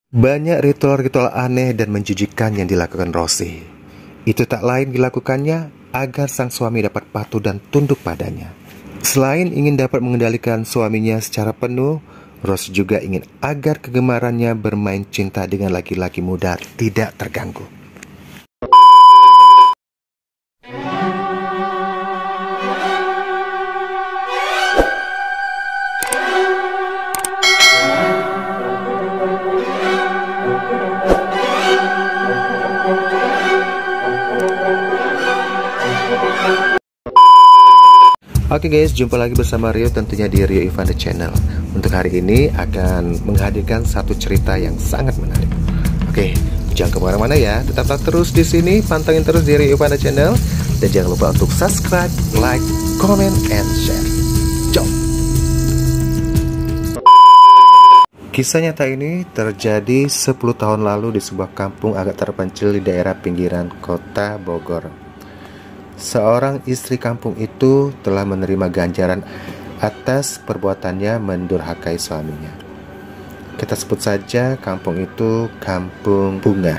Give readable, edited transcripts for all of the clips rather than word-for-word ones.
Banyak ritual-ritual aneh dan menjijikan yang dilakukan Rosi. Itu tak lain dilakukannya agar sang suami dapat patuh dan tunduk padanya. Selain ingin dapat mengendalikan suaminya secara penuh, Rosi juga ingin agar kegemarannya bermain cinta dengan laki-laki muda tidak terganggu. Oke guys, jumpa lagi bersama Rio tentunya di Rio Ivan The Channel. Untuk hari ini akan menghadirkan satu cerita yang sangat menarik. Oke, jangan kemana-mana ya, tetaplah terus di sini, pantengin terus di Rio Ivan The Channel. Dan jangan lupa untuk subscribe, like, comment, and share. Jom. Kisah nyata ini terjadi 10 tahun lalu di sebuah kampung agak terpencil di daerah pinggiran kota Bogor. Seorang istri kampung itu telah menerima ganjaran atas perbuatannya mendurhakai suaminya. Kita sebut saja kampung itu Kampung Bunga.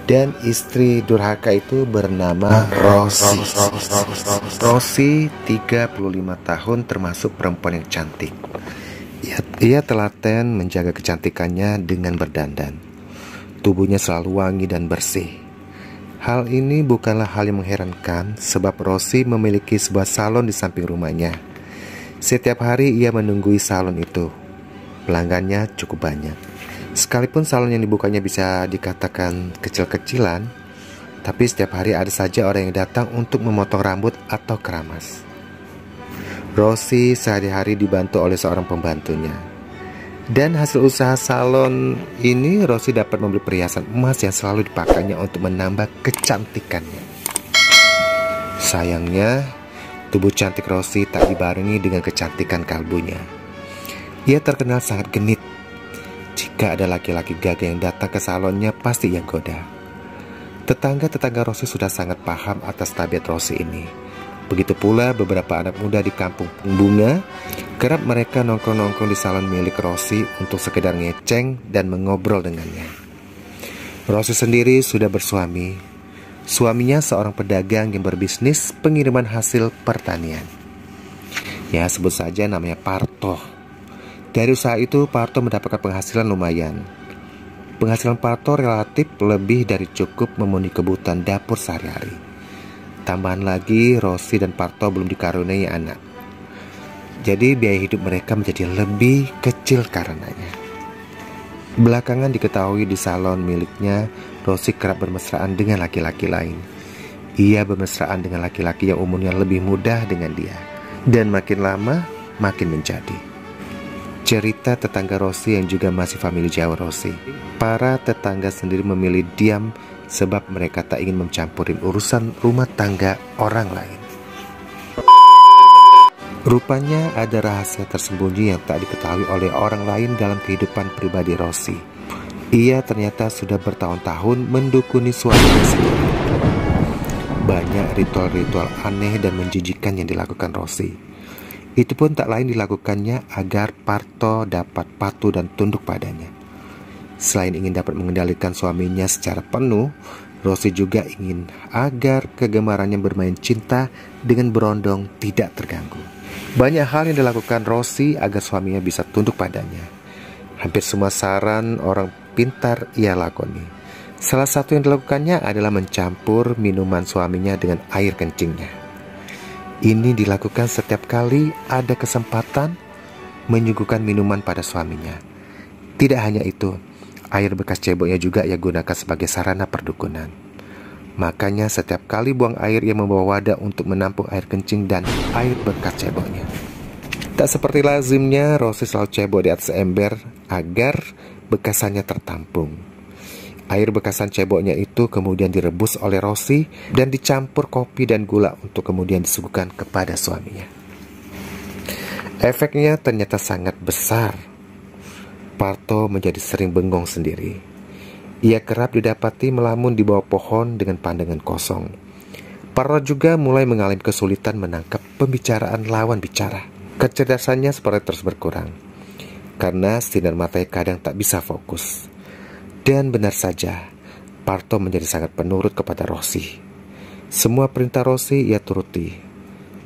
Dan istri durhaka itu bernama Rosi. Rosi 35 tahun, termasuk perempuan yang cantik. Ia telaten menjaga kecantikannya dengan berdandan. Tubuhnya selalu wangi dan bersih. Hal ini bukanlah hal yang mengherankan sebab Rosi memiliki sebuah salon di samping rumahnya. Setiap hari ia menunggui salon itu. Pelanggannya cukup banyak. Sekalipun salon yang dibukanya bisa dikatakan kecil-kecilan, tapi setiap hari ada saja orang yang datang untuk memotong rambut atau keramas. Rosi sehari-hari dibantu oleh seorang pembantunya. Dan hasil usaha salon ini, Rosi dapat membeli perhiasan emas yang selalu dipakainya untuk menambah kecantikannya. Sayangnya, tubuh cantik Rosi tak dibarengi dengan kecantikan kalbunya. Ia terkenal sangat genit. Jika ada laki-laki gagah yang datang ke salonnya, pasti ia goda. Tetangga-tetangga Rosi sudah sangat paham atas tabiat Rosi ini. Begitu pula beberapa anak muda di Kampung Bunga. Kerap mereka nongkrong-nongkrong di salon milik Rosi untuk sekedar ngeceng dan mengobrol dengannya. Rosi sendiri sudah bersuami. Suaminya seorang pedagang yang berbisnis pengiriman hasil pertanian. Ya, sebut saja namanya Parto. Dari usaha itu Parto mendapatkan penghasilan lumayan. Penghasilan Parto relatif lebih dari cukup memenuhi kebutuhan dapur sehari-hari. Tambahan lagi, Rosi dan Parto belum dikaruniai anak. Jadi biaya hidup mereka menjadi lebih kecil karenanya. Belakangan diketahui di salon miliknya, Rosi kerap bermesraan dengan laki-laki lain. Ia bermesraan dengan laki-laki yang umurnya lebih muda dengan dia. Dan makin lama, makin menjadi. Cerita tetangga Rosi yang juga masih famili Jawa Rosi. Para tetangga sendiri memilih diam sebab mereka tak ingin mencampurin urusan rumah tangga orang lain. Rupanya ada rahasia tersembunyi yang tak diketahui oleh orang lain dalam kehidupan pribadi Rosi. Ia ternyata sudah bertahun-tahun mendukuni suaminya sendiri. Banyak ritual-ritual aneh dan menjijikan yang dilakukan Rosi. Itu pun tak lain dilakukannya agar Parto dapat patuh dan tunduk padanya. Selain ingin dapat mengendalikan suaminya secara penuh, Rosi juga ingin agar kegemarannya bermain cinta dengan berondong tidak terganggu. Banyak hal yang dilakukan Rosi agar suaminya bisa tunduk padanya. Hampir semua saran orang pintar ia lakoni. Salah satu yang dilakukannya adalah mencampur minuman suaminya dengan air kencingnya. Ini dilakukan setiap kali ada kesempatan menyuguhkan minuman pada suaminya. Tidak hanya itu, air bekas ceboknya juga ia gunakan sebagai sarana perdukunan. Makanya setiap kali buang air ia membawa wadah untuk menampung air kencing dan air bekas ceboknya. Tak seperti lazimnya, Rosi selalu cebok di atas ember agar bekasannya tertampung. Air bekasan ceboknya itu kemudian direbus oleh Rosi dan dicampur kopi dan gula untuk kemudian disuguhkan kepada suaminya. Efeknya ternyata sangat besar. Parto menjadi sering bengong sendiri. Ia kerap didapati melamun di bawah pohon dengan pandangan kosong. Parto juga mulai mengalami kesulitan menangkap pembicaraan lawan bicara. Kecerdasannya seperti terus berkurang. karena sinar matanya kadang tak bisa fokus. Dan benar saja, Parto menjadi sangat penurut kepada Rosi. Semua perintah Rosi ia turuti.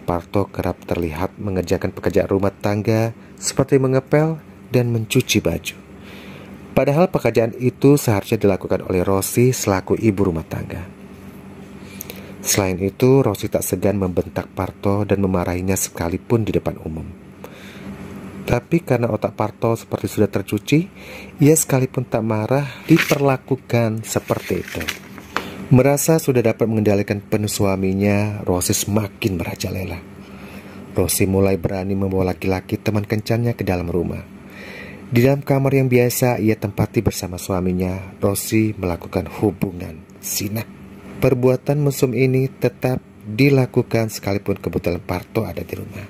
Parto kerap terlihat mengerjakan pekerjaan rumah tangga seperti mengepel dan mencuci baju. Padahal pekerjaan itu seharusnya dilakukan oleh Rosi selaku ibu rumah tangga. Selain itu, Rosi tak segan membentak Parto dan memarahinya sekalipun di depan umum. Tapi karena otak Parto seperti sudah tercuci, ia sekalipun tak marah diperlakukan seperti itu. Merasa sudah dapat mengendalikan penuh suaminya, Rosi semakin merajalela. Rosi mulai berani membawa laki-laki teman kencannya ke dalam rumah. Di dalam kamar yang biasa ia tempati bersama suaminya, Rosi melakukan hubungan zina. Perbuatan mesum ini tetap dilakukan sekalipun kebetulan Parto ada di rumah.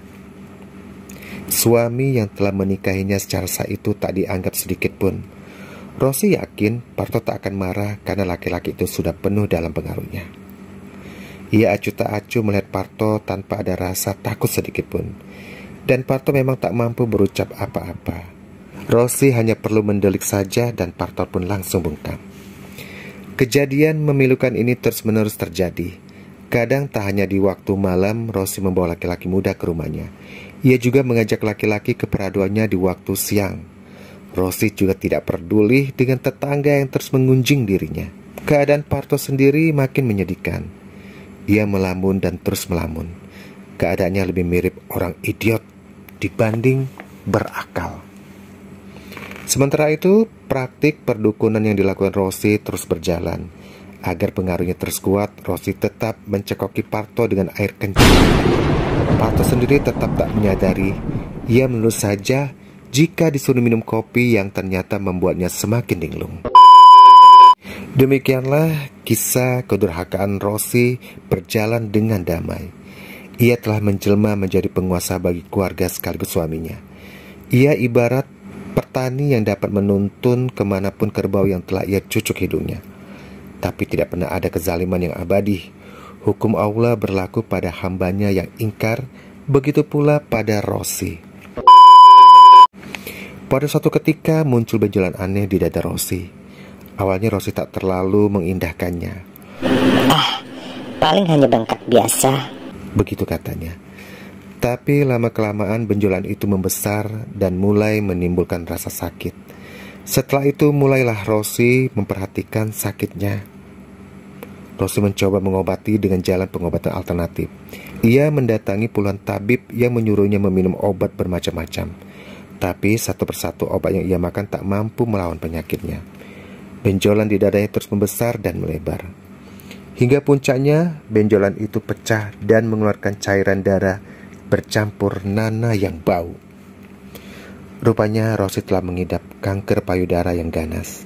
Suami yang telah menikahinya secara sah itu tak dianggap sedikit pun. Rosi yakin Parto tak akan marah karena laki-laki itu sudah penuh dalam pengaruhnya. Ia acuh tak acuh melihat Parto tanpa ada rasa takut sedikit pun. Dan Parto memang tak mampu berucap apa-apa. Rosi hanya perlu mendelik saja dan Parto pun langsung bungkam. Kejadian memilukan ini terus-menerus terjadi. Kadang tak hanya di waktu malam Rosi membawa laki-laki muda ke rumahnya. Ia juga mengajak laki-laki ke peraduannya di waktu siang. Rosi juga tidak peduli dengan tetangga yang terus mengunjing dirinya. Keadaan Parto sendiri makin menyedihkan. Ia melamun dan terus melamun. Keadaannya lebih mirip orang idiot dibanding berakal. Sementara itu, praktik perdukunan yang dilakukan Rosi terus berjalan. Agar pengaruhnya terus kuat, Rosi tetap mencekoki Parto dengan air kencing. Parto sendiri tetap tak menyadari. Ia menurut saja jika disuruh minum kopi yang ternyata membuatnya semakin linglung. Demikianlah kisah kedurhakaan Rosi berjalan dengan damai. Ia telah menjelma menjadi penguasa bagi keluarga sekaligus suaminya. Ia ibarat petani yang dapat menuntun kemanapun kerbau yang telah ia cucuk hidungnya. Tapi tidak pernah ada kezaliman yang abadi. Hukum Allah berlaku pada hambanya yang ingkar, begitu pula pada Rosi. Pada suatu ketika muncul benjolan aneh di dada Rosi. Awalnya Rosi tak terlalu mengindahkannya. Paling hanya bengkak biasa, begitu katanya. Tapi lama-kelamaan benjolan itu membesar dan mulai menimbulkan rasa sakit. Setelah itu mulailah Rosi memperhatikan sakitnya. Rosi mencoba mengobati dengan jalan pengobatan alternatif. Ia mendatangi puluhan tabib yang menyuruhnya meminum obat bermacam-macam. Tapi satu persatu obat yang ia makan tak mampu melawan penyakitnya. Benjolan di dadanya terus membesar dan melebar. Hingga puncaknya benjolan itu pecah dan mengeluarkan cairan darah bercampur nanah yang bau. Rupanya Rosi telah mengidap kanker payudara yang ganas.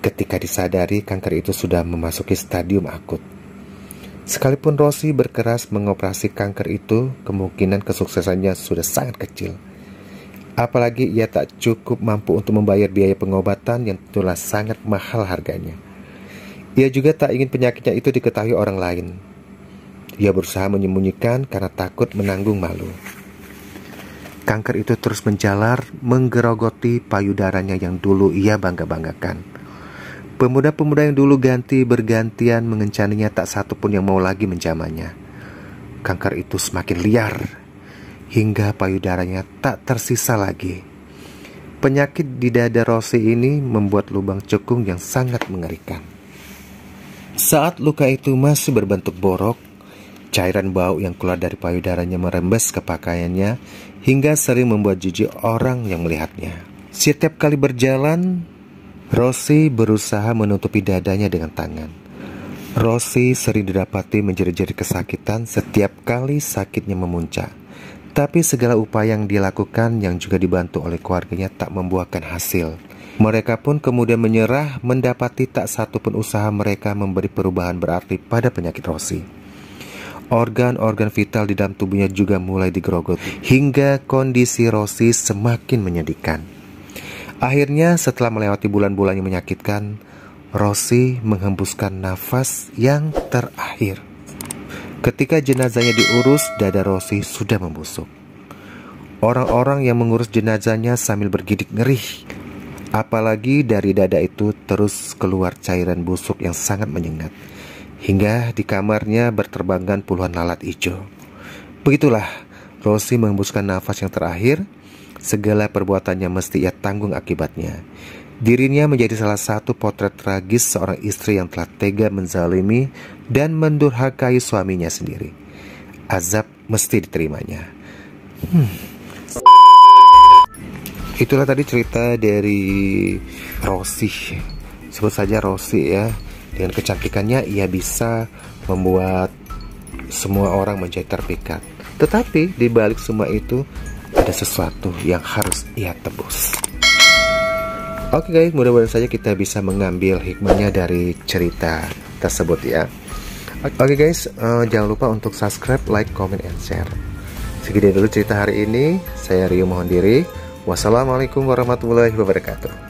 Ketika disadari, kanker itu sudah memasuki stadium akut. Sekalipun Rosi berkeras mengoperasi kanker itu, kemungkinan kesuksesannya sudah sangat kecil. Apalagi ia tak cukup mampu untuk membayar biaya pengobatan yang tentulah sangat mahal harganya. Ia juga tak ingin penyakitnya itu diketahui orang lain. Ia berusaha menyembunyikan karena takut menanggung malu. Kanker itu terus menjalar, menggerogoti payudaranya yang dulu ia bangga-banggakan. Pemuda-pemuda yang dulu ganti bergantian mengencaninya, tak satu pun yang mau lagi menjamahnya. Kanker itu semakin liar, hingga payudaranya tak tersisa lagi. Penyakit di dada Rosi ini membuat lubang cekung yang sangat mengerikan. Saat luka itu masih berbentuk borok, cairan bau yang keluar dari payudaranya merembes ke pakaiannya hingga sering membuat jijik orang yang melihatnya. Setiap kali berjalan, Rosi berusaha menutupi dadanya dengan tangan. Rosi sering didapati menjerit-jerit kesakitan setiap kali sakitnya memuncak. Tapi segala upaya yang dilakukan yang juga dibantu oleh keluarganya tak membuahkan hasil. Mereka pun kemudian menyerah, mendapati tak satu pun usaha mereka memberi perubahan berarti pada penyakit Rosi. Organ-organ vital di dalam tubuhnya juga mulai digerogoti, hingga kondisi Rosi semakin menyedihkan. Akhirnya setelah melewati bulan-bulan yang menyakitkan, Rosi menghembuskan nafas yang terakhir. Ketika jenazahnya diurus, dada Rosi sudah membusuk. Orang-orang yang mengurus jenazahnya sambil bergidik ngeri. Apalagi dari dada itu terus keluar cairan busuk yang sangat menyengat. Hingga di kamarnya berterbangan puluhan lalat hijau. Begitulah Rosie menghembuskan nafas yang terakhir. Segala perbuatannya mesti ia tanggung akibatnya. Dirinya menjadi salah satu potret tragis seorang istri yang telah tega menzalimi dan mendurhakai suaminya sendiri. Azab mesti diterimanya. Itulah tadi cerita dari Rosie. Sebut saja Rosie ya. Dengan kecantikannya ia bisa membuat semua orang menjadi terpikat. Tetapi di balik semua itu ada sesuatu yang harus ia tebus. Oke guys, mudah-mudahan saja kita bisa mengambil hikmahnya dari cerita tersebut ya. Oke guys, jangan lupa untuk subscribe, like, comment, and share. Segini dulu cerita hari ini. Saya Rio mohon diri. Wassalamualaikum warahmatullahi wabarakatuh.